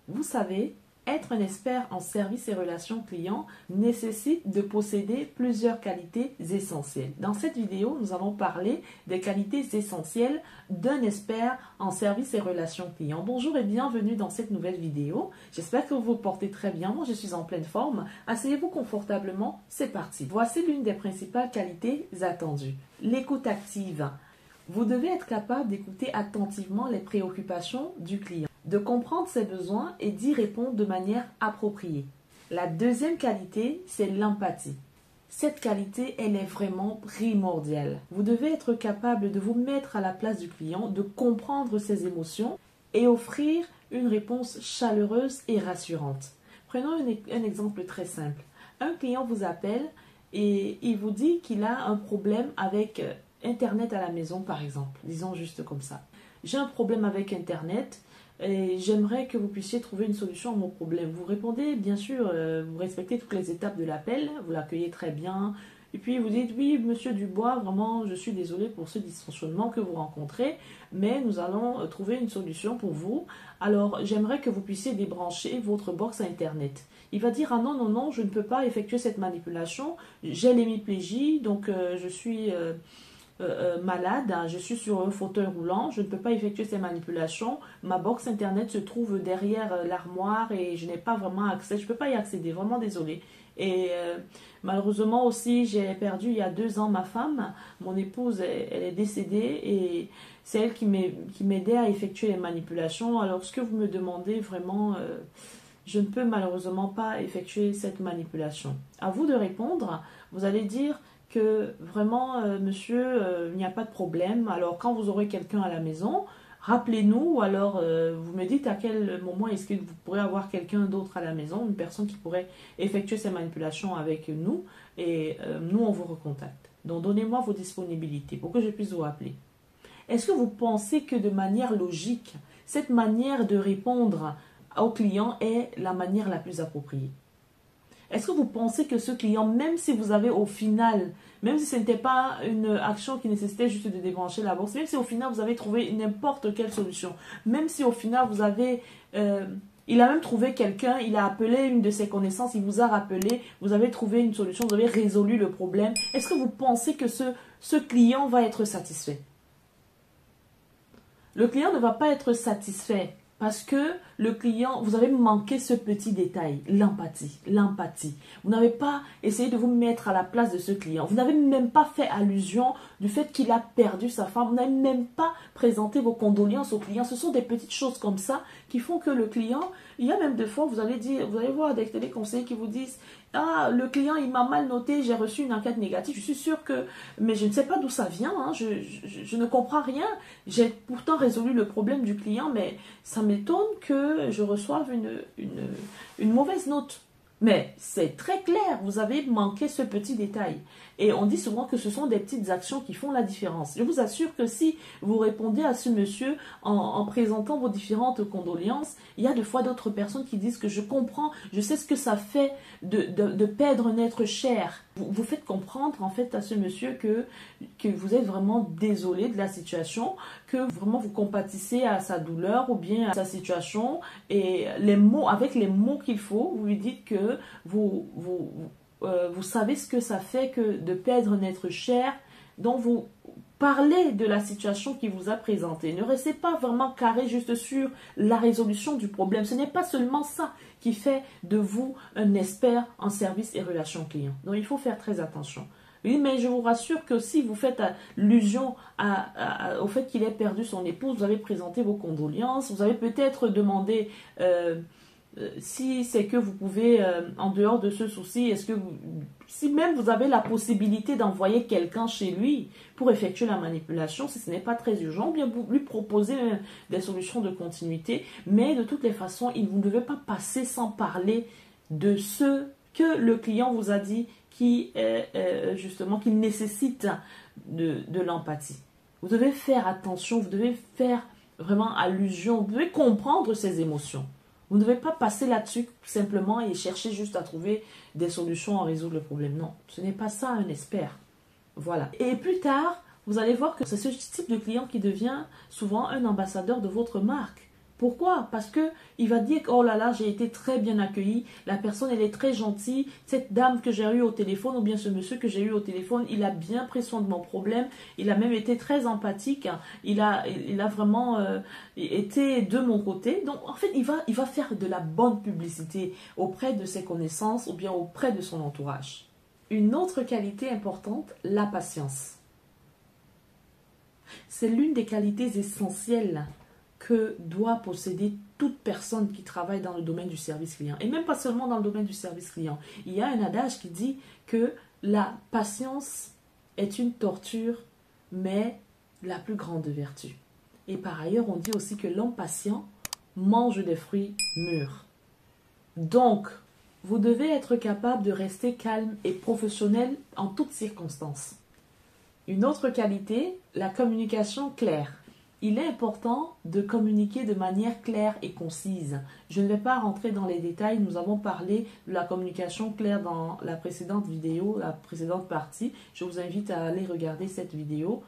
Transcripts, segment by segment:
Vous savez, être un expert en service et relations clients nécessite de posséder plusieurs qualités essentielles. Dans cette vidéo, nous allons parler des qualités essentielles d'un expert en service et relations clients. Bonjour et bienvenue dans cette nouvelle vidéo. J'espère que vous vous portez très bien. Moi, je suis en pleine forme. Asseyez-vous confortablement. C'est parti. Voici l'une des principales qualités attendues. L'écoute active. Vous devez être capable d'écouter attentivement les préoccupations du client, de comprendre ses besoins et d'y répondre de manière appropriée. La deuxième qualité, c'est l'empathie. Cette qualité, elle est vraiment primordiale. Vous devez être capable de vous mettre à la place du client, de comprendre ses émotions et offrir une réponse chaleureuse et rassurante. Prenons un exemple très simple. Un client vous appelle et il vous dit qu'il a un problème avec Internet à la maison, par exemple. Disons juste comme ça. J'ai un problème avec Internet et j'aimerais que vous puissiez trouver une solution à mon problème. Vous répondez, bien sûr, vous respectez toutes les étapes de l'appel, vous l'accueillez très bien. Et puis vous dites, oui, monsieur Dubois, vraiment, je suis désolé pour ce dysfonctionnement que vous rencontrez, mais nous allons trouver une solution pour vous. Alors, j'aimerais que vous puissiez débrancher votre box Internet. Il va dire, ah non, non, non, je ne peux pas effectuer cette manipulation. J'ai l'hémiplégie, donc je suis malade, je suis sur un fauteuil roulant, je ne peux pas effectuer ces manipulations, ma box internet se trouve derrière l'armoire et je n'ai pas vraiment accès, je ne peux pas y accéder, vraiment désolé. Et malheureusement aussi, j'ai perdu il y a 2 ans ma femme, mon épouse, elle est décédée et c'est elle qui m'aidait à effectuer les manipulations. Alors ce que vous me demandez vraiment, je ne peux malheureusement pas effectuer cette manipulation. À vous de répondre, vous allez dire que vraiment, monsieur, il n'y a pas de problème. Alors, quand vous aurez quelqu'un à la maison, rappelez-nous, ou alors vous me dites à quel moment est-ce que vous pourrez avoir quelqu'un d'autre à la maison, une personne qui pourrait effectuer ces manipulations avec nous, et nous, on vous recontacte. Donc, donnez-moi vos disponibilités pour que je puisse vous rappeler. Est-ce que vous pensez que de manière logique, cette manière de répondre au client est la manière la plus appropriée? Est-ce que vous pensez que ce client, même si vous avez au final, même si ce n'était pas une action qui nécessitait juste de débrancher la box, même si au final vous avez trouvé n'importe quelle solution, même si au final vous avez, il a même trouvé quelqu'un, il a appelé une de ses connaissances, il vous a rappelé, vous avez trouvé une solution, vous avez résolu le problème, est-ce que vous pensez que ce client va être satisfait? Le client ne va pas être satisfait. Parce que le client, vous avez manqué ce petit détail, l'empathie, l'empathie. Vous n'avez pas essayé de vous mettre à la place de ce client. Vous n'avez même pas fait allusion du fait qu'il a perdu sa femme. Vous n'avez même pas présenté vos condoléances au client. Ce sont des petites choses comme ça qui font que le client, il y a même des fois, vous allez voir des téléconseillers qui vous disent, ah, le client, il m'a mal noté, j'ai reçu une enquête négative. Je suis sûre que, mais je ne sais pas d'où ça vient, hein, je ne comprends rien. J'ai pourtant résolu le problème du client, mais ça m'étonne que je reçoive une mauvaise note. Mais c'est très clair, vous avez manqué ce petit détail. Et on dit souvent que ce sont des petites actions qui font la différence. Je vous assure que si vous répondez à ce monsieur en présentant vos différentes condoléances, il y a des fois d'autres personnes qui disent que je comprends, je sais ce que ça fait de perdre un être cher. Vous faites comprendre en fait à ce monsieur que vous êtes vraiment désolé de la situation, que vraiment vous compatissez à sa douleur ou bien à sa situation et avec les mots qu'il faut, vous lui dites que vous savez ce que ça fait que de perdre un être cher, donc vous parlez de la situation qui vous a présentée. Ne restez pas vraiment carré juste sur la résolution du problème. Ce n'est pas seulement ça qui fait de vous un expert en service et relations clients. Donc il faut faire très attention. Oui, mais je vous rassure que si vous faites allusion au fait qu'il ait perdu son épouse, vous avez présenté vos condoléances, vous avez peut-être demandé si c'est que vous pouvez, en dehors de ce souci, si même vous avez la possibilité d'envoyer quelqu'un chez lui pour effectuer la manipulation, si ce n'est pas très urgent, ou bien vous lui proposez des solutions de continuité, mais de toutes les façons, vous ne devez pas passer sans parler de ce que le client vous a dit qui nécessite de l'empathie. Vous devez faire attention, vous devez faire vraiment allusion, vous devez comprendre ses émotions. Vous ne devez pas passer là-dessus simplement et chercher juste à trouver des solutions à résoudre le problème. Non, ce n'est pas ça un expert. Voilà. Et plus tard, vous allez voir que c'est ce type de client qui devient souvent un ambassadeur de votre marque. Pourquoi? Parce que il va dire, oh là là, j'ai été très bien accueilli, la personne elle est très gentille, cette dame que j'ai eue au téléphone ou bien ce monsieur que j'ai eu au téléphone, il a bien pris soin de mon problème, il a même été très empathique, il a vraiment été de mon côté. Donc en fait, il va faire de la bonne publicité auprès de ses connaissances ou bien auprès de son entourage. Une autre qualité importante, la patience. C'est l'une des qualités essentielles que doit posséder toute personne qui travaille dans le domaine du service client. Et même pas seulement dans le domaine du service client. Il y a un adage qui dit que la patience est une torture, mais la plus grande vertu. Et par ailleurs, on dit aussi que l'homme patient mange des fruits mûrs. Donc, vous devez être capable de rester calme et professionnel en toutes circonstances. Une autre qualité, la communication claire. Il est important de communiquer de manière claire et concise. Je ne vais pas rentrer dans les détails, nous avons parlé de la communication claire dans la précédente vidéo, la précédente partie. Je vous invite à aller regarder cette vidéo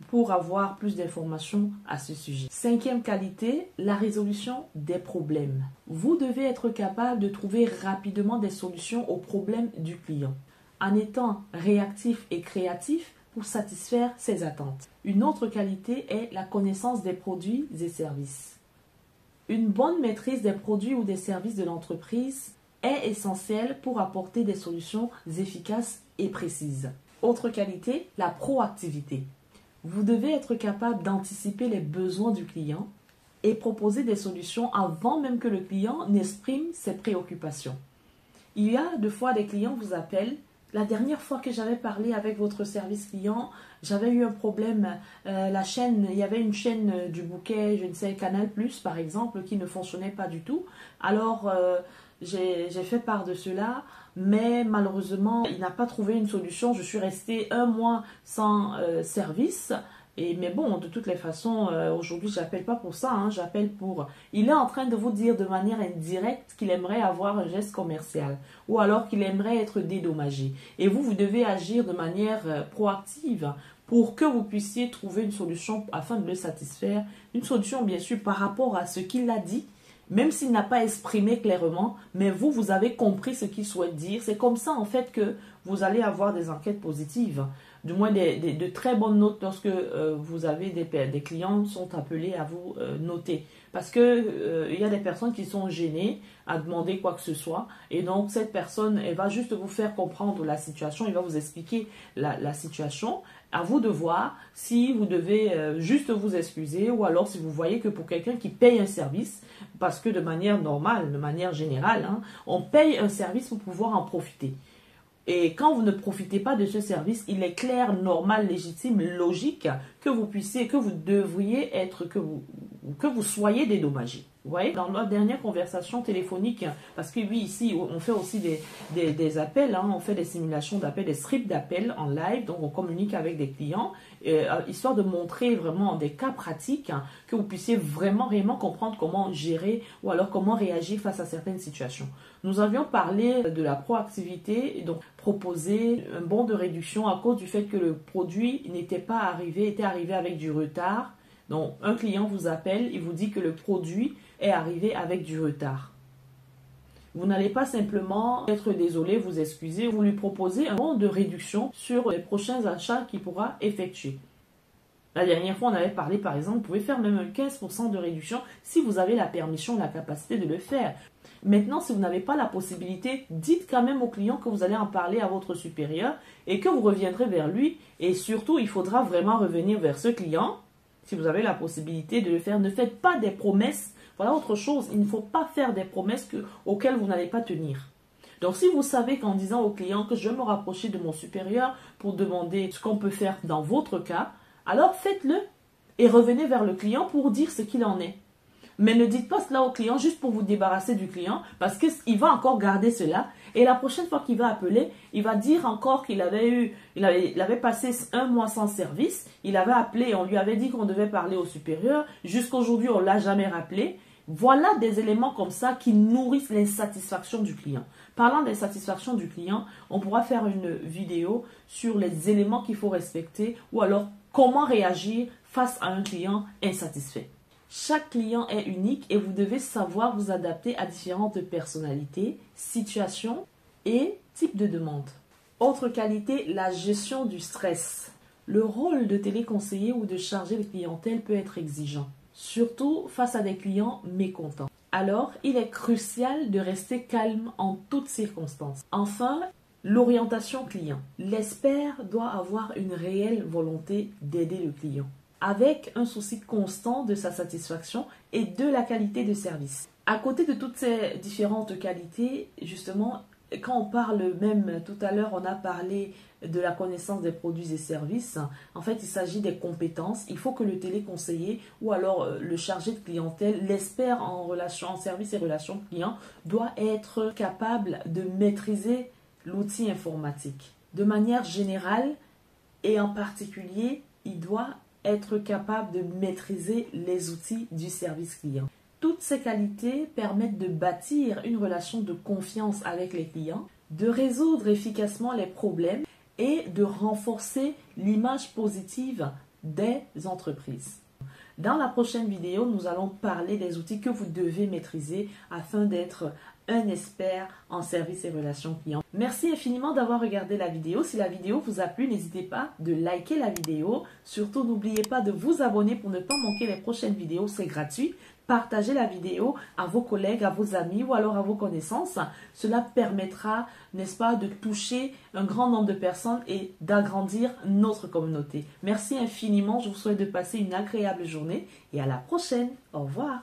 pour avoir plus d'informations à ce sujet. Cinquième qualité, la résolution des problèmes. Vous devez être capable de trouver rapidement des solutions aux problèmes du client, en étant réactif et créatif pour satisfaire ses attentes. Une autre qualité est la connaissance des produits et services. Une bonne maîtrise des produits ou des services de l'entreprise est essentielle pour apporter des solutions efficaces et précises. Autre qualité, la proactivité. Vous devez être capable d'anticiper les besoins du client et proposer des solutions avant même que le client n'exprime ses préoccupations. Il y a des fois des clients vous appellent. La dernière fois que j'avais parlé avec votre service client, j'avais eu un problème. Il y avait une chaîne du bouquet, je ne sais, Canal+, par exemple, qui ne fonctionnait pas du tout. Alors, j'ai fait part de cela, mais malheureusement, il n'a pas trouvé une solution. Je suis restée 1 mois sans service. Mais bon, de toutes les façons, aujourd'hui, je n'appelle pas pour ça, hein, j'appelle pour... Il est en train de vous dire de manière indirecte qu'il aimerait avoir un geste commercial ou alors qu'il aimerait être dédommagé. Et vous devez agir de manière proactive pour que vous puissiez trouver une solution afin de le satisfaire. Une solution, bien sûr, par rapport à ce qu'il a dit, même s'il n'a pas exprimé clairement, mais vous avez compris ce qu'il souhaite dire. C'est comme ça, en fait, que vous allez avoir des enquêtes positives. Du moins de très bonnes notes lorsque vous avez des clients qui sont appelés à vous noter. Parce que il y a des personnes qui sont gênées à demander quoi que ce soit. Et donc, cette personne, elle va juste vous faire comprendre la situation. Elle va vous expliquer la situation. À vous de voir si vous devez juste vous excuser ou alors si vous voyez que pour quelqu'un qui paye un service, parce que de manière normale, de manière générale, hein, on paye un service pour pouvoir en profiter. Et quand vous ne profitez pas de ce service, il est clair, normal, légitime, logique que vous puissiez, que vous devriez être, que vous soyez dédommagé. Vous voyez, dans notre dernière conversation téléphonique, parce que oui, ici, on fait aussi des appels, hein, on fait des simulations d'appels, des scripts d'appels en live, donc on communique avec des clients, histoire de montrer vraiment des cas pratiques, hein, que vous puissiez vraiment, réellement comprendre comment gérer ou alors comment réagir face à certaines situations. Nous avions parlé de la proactivité, et donc proposer un bon de réduction à cause du fait que le produit était arrivé avec du retard. Donc, un client vous appelle, il vous dit que le produit est arrivé avec du retard. Vous n'allez pas simplement être désolé, vous excuser, vous lui proposez un bon de réduction sur les prochains achats qu'il pourra effectuer. La dernière fois, on avait parlé, par exemple, vous pouvez faire même un 15% de réduction si vous avez la permission, la capacité de le faire. Maintenant, si vous n'avez pas la possibilité, dites quand même au client que vous allez en parler à votre supérieur et que vous reviendrez vers lui. Et surtout, il faudra vraiment revenir vers ce client. Si vous avez la possibilité de le faire, ne faites pas des promesses. Voilà autre chose. Il ne faut pas faire des promesses auxquelles vous n'allez pas tenir. Donc, si vous savez qu'en disant au client que je vais me rapprocher de mon supérieur pour demander ce qu'on peut faire dans votre cas, alors faites-le et revenez vers le client pour dire ce qu'il en est. Mais ne dites pas cela au client juste pour vous débarrasser du client parce qu'il va encore garder cela. Et la prochaine fois qu'il va appeler, il va dire encore qu'il avait passé 1 mois sans service. Il avait appelé et on lui avait dit qu'on devait parler au supérieur. Jusqu'aujourd'hui, on ne l'a jamais rappelé. Voilà des éléments comme ça qui nourrissent l'insatisfaction du client. Parlant d'insatisfaction du client, on pourra faire une vidéo sur les éléments qu'il faut respecter ou alors comment réagir face à un client insatisfait. Chaque client est unique et vous devez savoir vous adapter à différentes personnalités, situations et types de demandes. Autre qualité, la gestion du stress. Le rôle de téléconseiller ou de chargé de clientèle peut être exigeant, surtout face à des clients mécontents. Alors, il est crucial de rester calme en toutes circonstances. Enfin, l'orientation client. L'expert doit avoir une réelle volonté d'aider le client, avec un souci constant de sa satisfaction et de la qualité de service. À côté de toutes ces différentes qualités, justement, quand on parle même, tout à l'heure, on a parlé de la connaissance des produits et services. En fait, il s'agit des compétences. Il faut que le téléconseiller ou alors le chargé de clientèle, l'expert en service et relations clients, doit être capable de maîtriser l'outil informatique. De manière générale et en particulier, il doit être capable de maîtriser les outils du service client. Toutes ces qualités permettent de bâtir une relation de confiance avec les clients, de résoudre efficacement les problèmes et de renforcer l'image positive des entreprises. Dans la prochaine vidéo, nous allons parler des outils que vous devez maîtriser afin d'être un expert en service et relations clients. Merci infiniment d'avoir regardé la vidéo. Si la vidéo vous a plu, n'hésitez pas de liker la vidéo. Surtout, n'oubliez pas de vous abonner pour ne pas manquer les prochaines vidéos. C'est gratuit. Partagez la vidéo à vos collègues, à vos amis ou alors à vos connaissances. Cela permettra, n'est-ce pas, de toucher un grand nombre de personnes et d'agrandir notre communauté. Merci infiniment. Je vous souhaite de passer une agréable journée et à la prochaine. Au revoir.